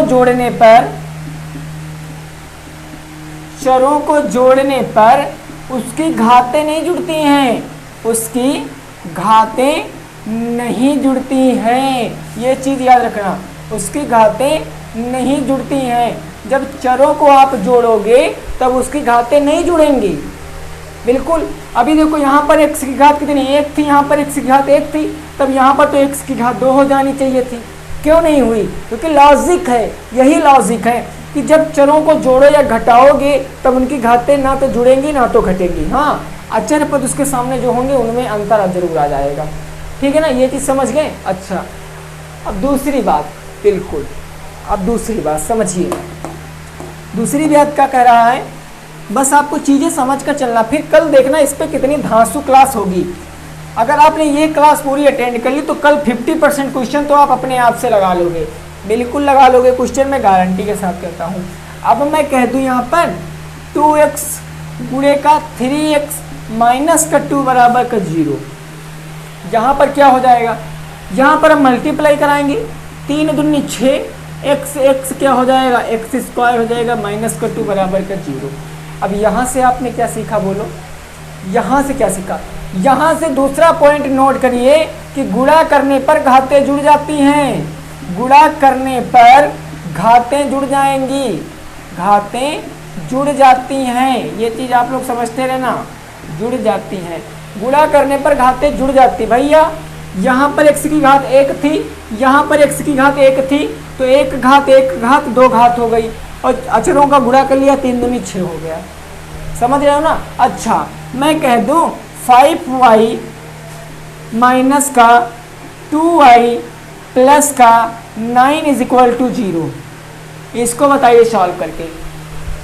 जोड़ने पर उसकी घातें नहीं जुड़ती हैं, उसकी घातें नहीं जुड़ती हैं, ये चीज़ याद रखना, उसकी घातें नहीं जुड़ती हैं। जब चरों को आप जोड़ोगे तब उसकी घातें नहीं जुड़ेंगी, बिल्कुल। अभी देखो यहाँ पर x की घात कितनी, 1 थी, यहाँ पर x की घात 1 थी, तब यहाँ पर तो x की घात 2 हो जानी चाहिए थी, क्यों नहीं हुई? क्योंकि लॉजिक है, यही लॉजिक है कि जब चरों को जोड़ो या घटाओगे तब उनकी घातें ना तो जुड़ेंगी ना तो घटेंगी। हाँ, अचर पद उसके सामने जो होंगे उनमें अंतर जरूर आ जाएगा, ठीक है ना, ये चीज़ समझ गए। अच्छा, अब दूसरी बात, बिल्कुल, अब दूसरी बात समझिए। दूसरी बात क्या कह रहा है, बस आपको चीज़ें समझ कर चलना, फिर कल देखना इस पर कितनी धांसू क्लास होगी। अगर आपने ये क्लास पूरी अटेंड कर ली तो कल 50% क्वेश्चन तो आप अपने आप से लगा लोगे, बिल्कुल लगा लोगे क्वेश्चन, मैं गारंटी के साथ कहता हूँ। अब मैं कह दूँ यहाँ पर 2x गुणे का 3x माइनस का 2 बराबर का 0, यहाँ पर क्या हो जाएगा, यहाँ पर हम मल्टीप्लाई कराएंगे, 3 दूनी 6, x क्या हो जाएगा, x स्क्वायर हो जाएगा माइनस का 2 बराबर का 0। अब यहाँ से आपने क्या सीखा बोलो, यहाँ से क्या सीखा, यहाँ से दूसरा पॉइंट नोट करिए कि गुणा करने पर घातें जुड़ जाती हैं, गुणा करने पर घातें जुड़ जाएंगी, घातें जुड़ जाती हैं, ये चीज़ आप लोग समझते रहना, जुड़ जाती हैं, गुणा करने पर घातें जुड़ जाती। भैया यहाँ पर x की घात 1 थी, यहाँ पर x की घात 1 थी, तो एक घात 2 घात हो गई, और अचरों का गुणा कर लिया, 3 दूनी 6 हो गया, समझ रहे हो ना। अच्छा, मैं कह दूं 5y माइनस का 2y प्लस का 9 इज इक्वल टू 0, इसको बताइए सॉल्व करके।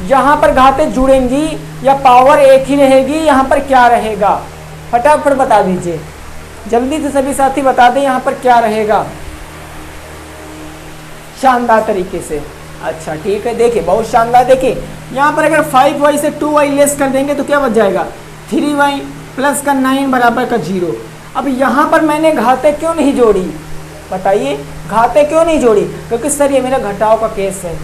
यहाँ पर घातें जुड़ेंगी या पावर एक ही रहेगी, यहाँ पर क्या रहेगा, फटाफट बता दीजिए, जल्दी से सभी साथी बता दें यहाँ पर क्या रहेगा शानदार तरीके से। अच्छा ठीक है, देखिए बहुत शानदार, देखिए यहाँ पर अगर 5y से 2y लेस कर देंगे तो क्या बच जाएगा, 3y प्लस का 9 बराबर का 0। अब यहाँ पर मैंने घातें क्यों नहीं जोड़ी, बताइए, घातें क्यों नहीं जोड़ी, क्योंकि सर ये मेरा घटाव का केस है,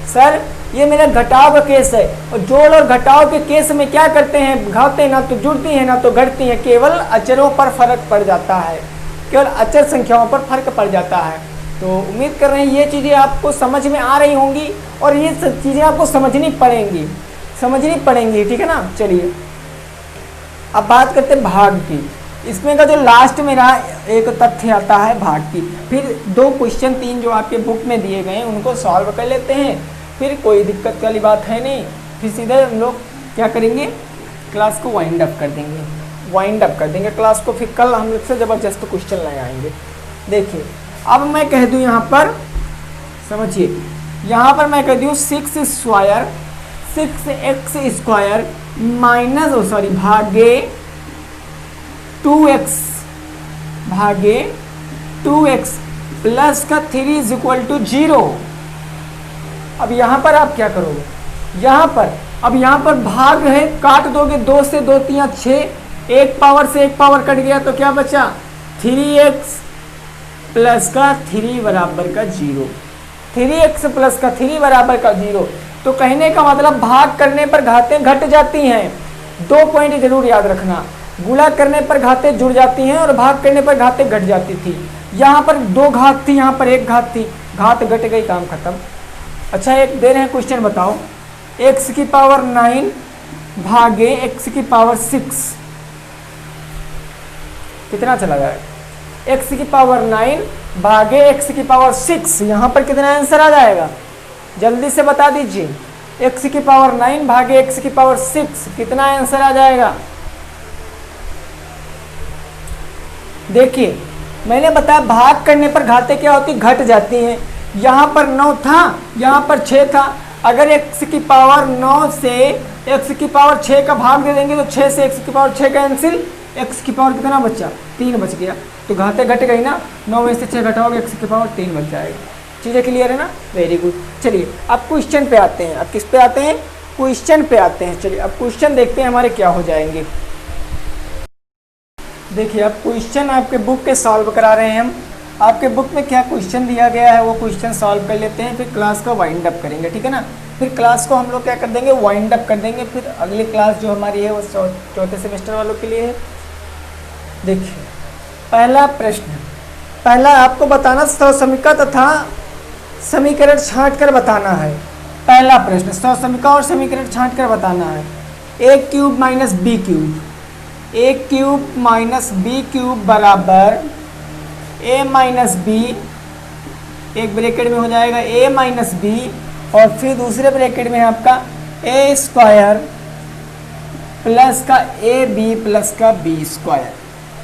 सर ये मेरा घटाव का केस है, और जोड़ और घटाव के केस में क्या करते हैं, घातें ना तो जुड़ती हैं ना तो घटती हैं, केवल अचरों पर फर्क पड़ जाता है, केवल अचर संख्याओं पर फर्क पड़ जाता है। तो उम्मीद कर रहे हैं ये चीज़ें आपको समझ में आ रही होंगी, और ये चीज़ें आपको समझनी पड़ेंगी, ठीक है ना। चलिए अब बात करते हैं भाग की, इसमें का जो लास्ट मेरा एक तथ्य आता है भाग की, फिर 2 क्वेश्चन 3 जो आपके बुक में दिए गए हैं उनको सॉल्व कर लेते हैं, फिर कोई दिक्कत वाली बात है नहीं, फिर सीधे हम लोग क्या करेंगे, क्लास को वाइंड अप कर देंगे क्लास को, फिर कल हम लोग से ज़बरदस्त क्वेश्चन लाए आएंगे। देखिए अब मैं कह दूं यहाँ पर, समझिए, यहाँ पर मैं कह दूँ 6x स्क्वायर माइनस भागे 2x प्लस का 3 इज इक्वल टू 0। अब यहाँ पर आप क्या करोगे, यहाँ पर भाग है, काट दोगे, 2 से 2 3 6, एक पावर से एक पावर कट गया तो क्या बचा, 3x प्लस का 3 बराबर का 0, 3x प्लस का 3 बराबर का 0। तो कहने का मतलब भाग करने पर घातें घट जाती हैं, 2 पॉइंट जरूर याद रखना, गुणा करने पर घातें जुड़ जाती हैं और भाग करने पर घातें घट जाती थी। यहाँ पर 2 घात थी, यहाँ पर 1 घात थी, घात घट गई, काम खत्म। अच्छा एक दे रहे हैं क्वेश्चन, बताओ x की पावर 9 भागे x की पावर 6 कितना चला जाएगा, x की पावर 9 भागे x की पावर 6, यहाँ पर कितना आंसर आ जाएगा, जल्दी से बता दीजिए, x की पावर 9 भागे x की पावर 6 कितना आंसर आ जाएगा। देखिए मैंने बताया भाग करने पर घातें क्या होती, घट जाती हैं, यहाँ पर 9 था, यहाँ पर 6 था, अगर x की पावर 9 से x की पावर 6 का भाग दे देंगे तो 6 से x की पावर 6 कैंसिल, x की पावर कितना बचा, 3 बच गया, तो घातें घट गई ना, 9 में से 6 घटाओगे x की पावर 3 बच जाएगा। चीज़ें क्लियर है ना, वेरी गुड। चलिए अब क्वेश्चन पे आते हैं, अब किस पे आते हैं, क्वेश्चन पे आते हैं। चलिए अब क्वेश्चन देखते हैं हमारे क्या हो जाएंगे। देखिए अब क्वेश्चन आपके बुक के सॉल्व करा रहे हैं हम, आपके बुक में क्या क्वेश्चन दिया गया है वो क्वेश्चन सॉल्व कर लेते हैं, फिर क्लास का वाइंड अप करेंगे, ठीक है ना। फिर क्लास को हम लोग क्या कर देंगे, वाइंड अप कर देंगे। फिर अगली क्लास जो हमारी है वो चौथे सेमेस्टर वालों के लिए है। देखिए पहला प्रश्न, पहला आपको बताना समीकरण तथा समीकरण छांट कर बताना है। पहला प्रश्न समीकरण और समीकरण छांट कर बताना है। a cube minus b cube, a cube minus b cube बराबर a माइनस बी, एक ब्रैकेट में हो जाएगा a माइनस बी, और फिर दूसरे ब्रैकेट में आपका a स्क्वायर प्लस का ए बी प्लस का बी स्क्वायर।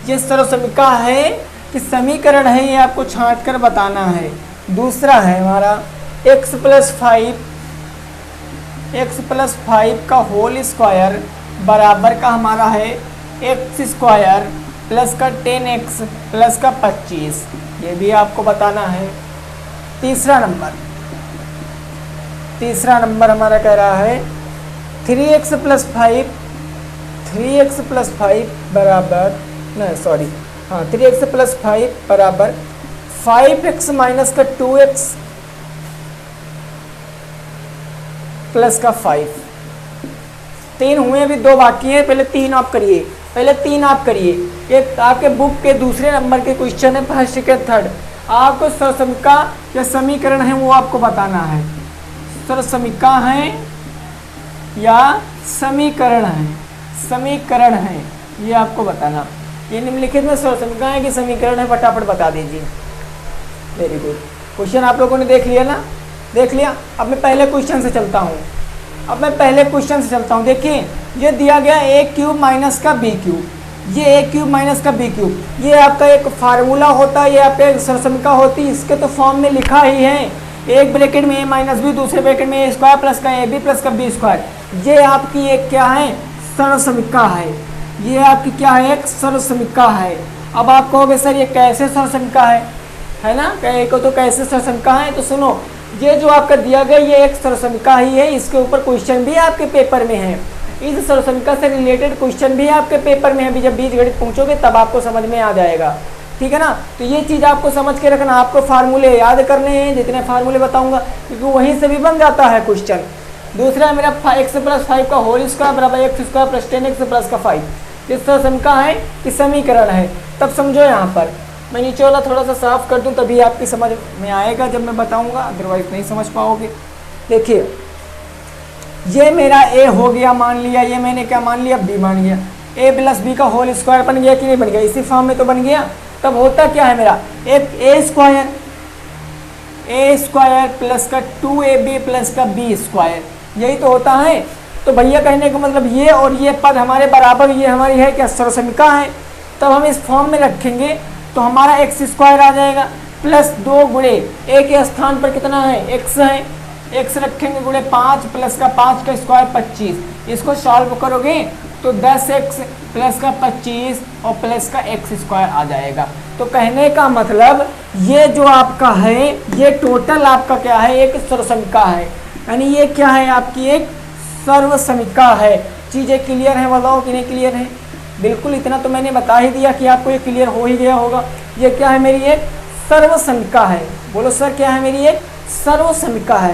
ये सर्वसमीकरण है कि समीकरण है, ये आपको छांट कर बताना है। दूसरा है हमारा x प्लस 5 का होल स्क्वायर बराबर का हमारा है एक्स स्क्वायर प्लस का 10x प्लस का 25, ये भी आपको बताना है। तीसरा नंबर हमारा कह रहा है 3x प्लस 5 बराबर, नहीं सॉरी, हाँ 3x प्लस 5 बराबर 5x माइनस का 2x प्लस का 5। 3 हुए, अभी 2 बाकी हैं, पहले 3 आप करिए। एक आपके बुक के दूसरे नंबर के क्वेश्चन है, फर्स्ट सेकंड थर्ड। आपको सर्वसमीकरण या समीकरण है वो आपको बताना है। सर्वसमीकरण है या समीकरण है ये आपको बताना। ये निम्नलिखित में सर्वसमीकरण है कि समीकरण है, फटाफट बता दीजिए। वेरी गुड, क्वेश्चन आप लोगों ने देख लिया ना, देख लिया। अब मैं पहले क्वेश्चन से चलता हूँ। देखिए ये दिया गया a क्यूब माइनस का b क्यूब, ये a क्यूब माइनस का b क्यूब, ये आपका एक फार्मूला होता है, ये आपका एक सर्वसमीकरण होती है। इसके तो फॉर्म में लिखा ही है, एक ब्रैकेट में a माइनस बी, दूसरे ब्रैकेट में a स्क्वायर प्लस का ए बी प्लस का बी स्क्वायर। ये आपकी एक क्या है, सर्वसमीकरण है। ये आपकी क्या है, एक सर्वसमीकरण है। अब आप कहोगे सर ये कैसे सर्वसमीकरण है ना, कहो तो कैसे सर्वसमीकरण है, तो सुनो, ये जो आपका दिया गया ये एक सर्वसमीकरण ही है। इसके ऊपर क्वेश्चन भी आपके पेपर में है, इस सर्वसमीकरण से रिलेटेड क्वेश्चन भी आपके पेपर में है। अभी जब बीजगणित पहुंचोगे तब आपको समझ में आ जाएगा, ठीक है ना। तो ये चीज़ आपको समझ के रखना, आपको फार्मूले याद करने हैं, जितने फार्मूले बताऊंगा, क्योंकि वहीं से भी बन जाता है क्वेश्चन। दूसरा है मेरा x प्लस 5 का होल स्क्वायर बराबर x square plus 10x plus का 5। ये सर्वसमीकरण है कि समीकरण है, तब समझो। यहाँ पर मैं नीचे वाला थोड़ा सा साफ कर दूं तभी आपकी समझ में आएगा जब मैं बताऊंगा, अदरवाइज नहीं समझ पाओगे। देखिए ये मेरा a हो गया मान लिया, ये मैंने क्या मान लिया, b मान लिया। a प्लस बी का होल स्क्वायर बन गया कि नहीं बन गया, इसी फॉर्म में तो बन गया। तब होता क्या है मेरा, एक a स्क्वायर प्लस का 2ab प्लस का b स्क्वायर, यही तो होता है। तो भैया कहने का मतलब ये और ये पद हमारे बराबर, ये हमारी है क्या, सर्वसमीकरण है। तब हम इस फॉर्म में रखेंगे तो हमारा एक्स स्क्वायर आ जाएगा प्लस 2 गुणे a के स्थान पर कितना है, x है, x रखेंगे गुणे 5 प्लस का 5 का स्क्वायर 25। इसको सॉल्व करोगे तो 10x प्लस का 25 और प्लस का x स्क्वायर आ जाएगा। तो कहने का मतलब ये जो आपका है ये टोटल आपका क्या है, एक सर्वसमीकरण है, यानी ये क्या है, आपकी एक सर्वसमीकरण है। चीज़ें क्लियर है, बताओ कि नहीं क्लियर है। बिल्कुल, इतना तो मैंने बता ही दिया कि आपको ये क्लियर हो ही गया होगा। ये क्या है, मेरी एक सर्वसमीकरण है। बोलो सर क्या है, मेरी एक सर्वसमीकरण है।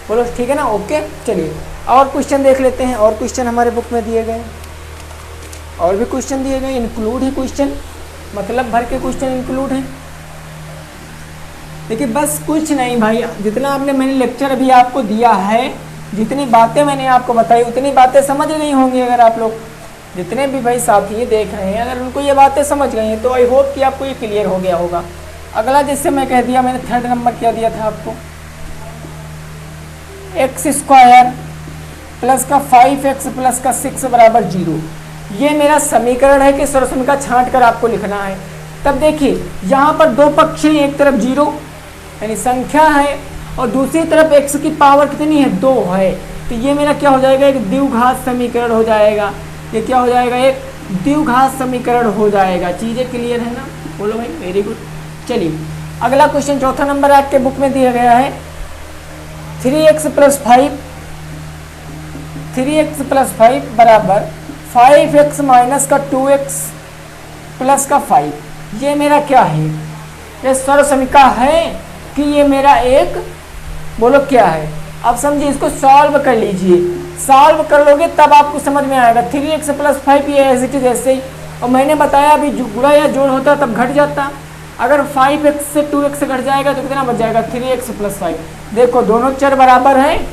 बोलो ठीक है ना, ओके। चलिए और क्वेश्चन देख लेते हैं। और क्वेश्चन हमारे बुक में दिए गए, और भी क्वेश्चन दिए गए, इंक्लूड है क्वेश्चन, मतलब भर के क्वेश्चन इंक्लूड है। देखिए बस कुछ नहीं भाई, जितना मैंने लेक्चर अभी आपको दिया है, जितनी बातें मैंने आपको बताई उतनी बातें समझ नहीं होंगी। अगर आप लोग जितने भी भाई साथी ये देख रहे हैं, अगर उनको ये बातें समझ गई हैं तो आई होप कि आपको ये क्लियर हो गया होगा। अगला जैसे मैं कह दिया, मैंने थर्ड नंबर क्या दिया था आपको, एक्स स्क्वायर प्लस का 5x प्लस का 6 बराबर 0। ये मेरा समीकरण है कि सर्वसमीकरण छांट कर आपको लिखना है। तब देखिए यहाँ पर दो पक्ष हैं, एक तरफ 0 यानी संख्या है और दूसरी तरफ x की पावर कितनी है, 2 है। तो ये मेरा क्या हो जाएगा, एक द्विघात समीकरण हो जाएगा। ये क्या हो जाएगा, एक द्विघात समीकरण हो जाएगा। चीज़ें क्लियर है ना, बोलो भाई, वेरी गुड। चलिए अगला क्वेश्चन, चौथा नंबर आपके बुक में दिया गया है 3x प्लस 5 बराबर 5x माइनस का 2x प्लस का 5। ये मेरा क्या है, ये सर्व समीकरण है कि ये मेरा एक, बोलो क्या है। अब समझिए, इसको सॉल्व कर लीजिए, सॉल्व कर लोगे तब आपको समझ में आएगा। 3x + 5 ये एज इट इज ऐसे ही, और मैंने बताया अभी गुणा या जोड़ होता तब घट जाता। अगर 5x से 2x घट जाएगा तो कितना बच जाएगा, 3x + 5। देखो दोनों चर बराबर हैं,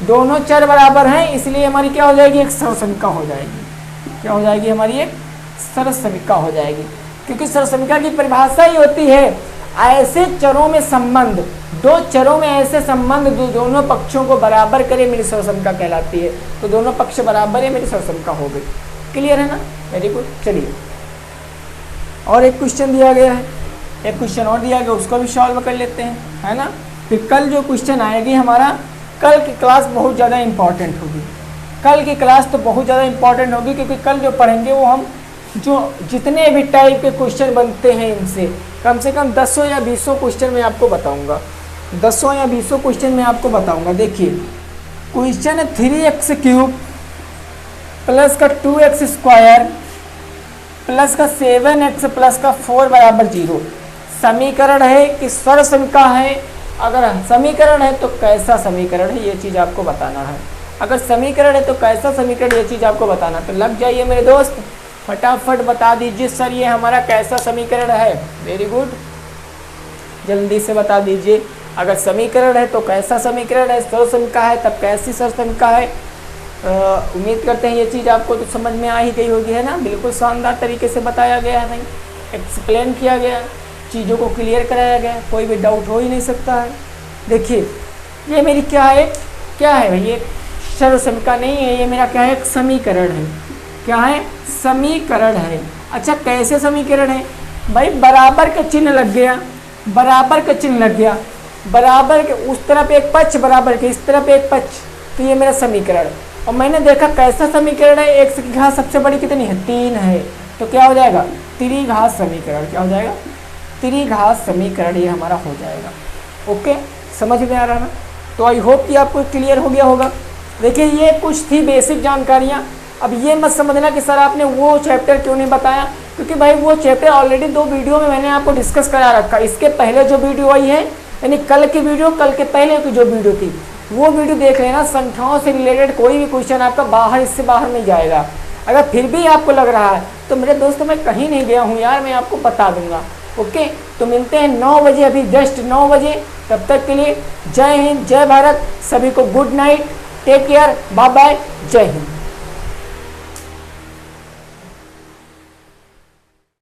दोनों चर बराबर हैं, इसलिए हमारी क्या हो जाएगी, एक सर्व समीकरण हो जाएगी। क्या हो जाएगी, हमारी एक सर्व समीकरण हो जाएगी। क्योंकि सर्व समीकरण की परिभाषा ही होती है ऐसे चरों में संबंध, दो चरों में ऐसे संबंध दोनों पक्षों को बराबर करे, मेरी सर्व समीकरण कहलाती है। तो दोनों पक्ष बराबर है, मेरी सर्व समीकरण हो गई। क्लियर है ना, वेरी गुड। चलिए और एक क्वेश्चन दिया गया है, एक क्वेश्चन और दिया गया, उसको भी सॉल्व कर लेते हैं, है ना। फिर कल जो क्वेश्चन आएगी हमारा, कल की क्लास बहुत ज़्यादा इंपॉर्टेंट होगी। कल की क्लास तो बहुत ज़्यादा इंपॉर्टेंट होगी, क्योंकि कल जो पढ़ेंगे वो हम जो जितने भी टाइप के क्वेश्चन बनते हैं इनसे कम से कम 10 या 20 क्वेश्चन मैं आपको बताऊंगा, 10 या 20 क्वेश्चन मैं आपको बताऊंगा। देखिए क्वेश्चन है 3x³ प्लस का 2x² प्लस का 7x प्लस का 4 बराबर 0। समीकरण है कि सर्व समीकरण है, अगर समीकरण है तो कैसा समीकरण है ये चीज़ आपको बताना है। अगर समीकरण है तो कैसा समीकरण ये चीज़ आपको बताना। तो लग जाइए मेरे दोस्त, फटाफट बता दीजिए सर ये हमारा कैसा समीकरण है। वेरी गुड, जल्दी से बता दीजिए। अगर समीकरण है तो कैसा समीकरण है, सर्व समीकरण है तब कैसी सर्व समीकरण है। उम्मीद करते हैं ये चीज़ आपको तो समझ में आ ही गई होगी, है ना। बिल्कुल शानदार तरीके से बताया गया है, नहीं एक्सप्लेन किया गया, चीज़ों को क्लियर कराया गया, कोई भी डाउट हो ही नहीं सकता है। देखिए ये मेरी क्या है, क्या है भाई, ये सर्व समीकरण नहीं है, ये मेरा क्या है, एक समीकरण है। क्या है, समीकरण है। अच्छा कैसे समीकरण है भाई, बराबर का चिन्ह लग गया, बराबर का चिन्ह लग गया, बराबर के उस तरफ एक पक्ष, बराबर के इस तरफ एक पक्ष, तो ये मेरा समीकरण। और मैंने देखा कैसा समीकरण है, x की घात सबसे बड़ी कितनी है, 3 है, तो क्या हो जाएगा, त्रिघात समीकरण। क्या हो जाएगा, त्रिघात समीकरण ये हमारा हो जाएगा। ओके, समझ में आ रहा ना। तो आई होप कि आपको क्लियर हो गया होगा। देखिए ये कुछ थी बेसिक जानकारियाँ। अब ये मत समझना कि सर आपने वो चैप्टर क्यों नहीं बताया, क्योंकि भाई वो चैप्टर ऑलरेडी 2 वीडियो में मैंने आपको डिस्कस करा रखा। इसके पहले जो वीडियो आई है, यानी कल की वीडियो, कल के पहले की जो वीडियो थी वो वीडियो देख लेना। संख्याओं से रिलेटेड कोई भी क्वेश्चन आपका बाहर, इससे बाहर नहीं जाएगा। अगर फिर भी आपको लग रहा है तो मेरे दोस्तों मैं कहीं नहीं गया हूँ यार, मैं आपको बता दूंगा। ओके, तो मिलते हैं 9 बजे, अभी जस्ट 9 बजे। तब तक के लिए जय हिंद, जय भारत, सभी को good night, take care, bye bye, जय हिंद।